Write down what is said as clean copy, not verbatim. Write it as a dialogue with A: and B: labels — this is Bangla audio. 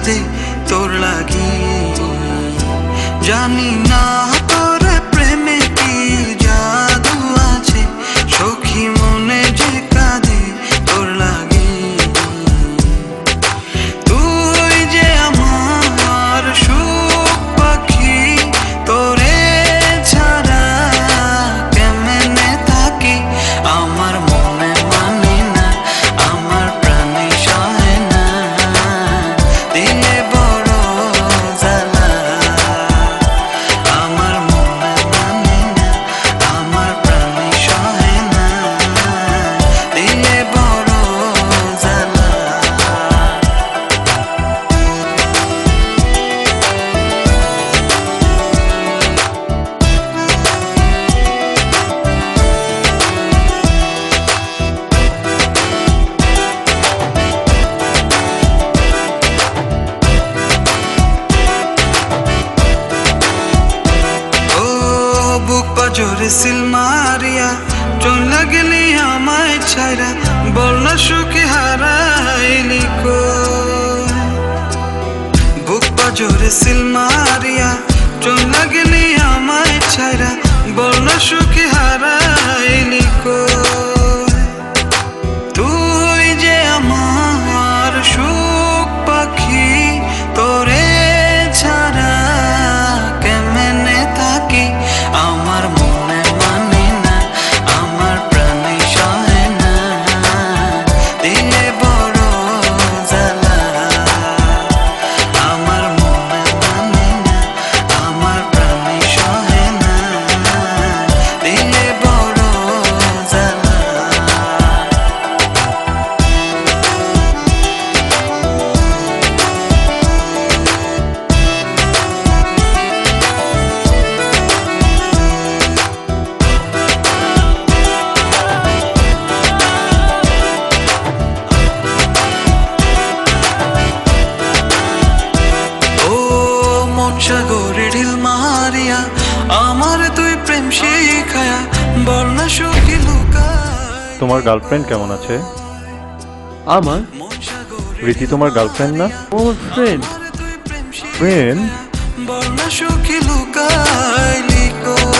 A: কাঁদে তোর লাগি। জানি না তোর প্রেমে কি জাদু আছে, সখী মনে যে কাঁদে তোর লাগি। তুই যে আমার সুখ পাখি, তোরে ছাড়া কেমনে থাকি। আমার মনে মানে না, আমার প্রাণে সহে না, দিলে বড় জ্বালা। আমার মনে মানে না, আমার প্রাণে সহে না, দিলে বড় জ্বালা। বুক পাজরে সিল মারিয়া চলে গেলি আমায় ছাইরা, বল না সুখে হারাইলি কই। বুক পাজরে সিল মারিয়া চলে গেলি আমায় ছাইরা, বল না সুখে হারাইলি কই। তুই যে আমার সুখ পাখি, তোরে ছাড়া কেমনে থাকি। আমার মনে মানে না, আমার প্রাণে সহে না, দিলে বড় জ্বালা। আমার মনে মানে না, আমার প্রাণে সহে না, দিলে বড় জ্বালা। সাগরে ঢিল মারিয়া আমার তুই প্রেম শিখায়া, বল না সুখী লুকায়।
B: তোমার গার্লফ্রেন্ড কেমন আছে?
C: আমার
B: রীতি তোমার গার্লফ্রেন্ড না?
C: ওর ফ্রেন্ড।
B: ফ্রেন্ড?
A: বল না সুখী লুকাইলি কই।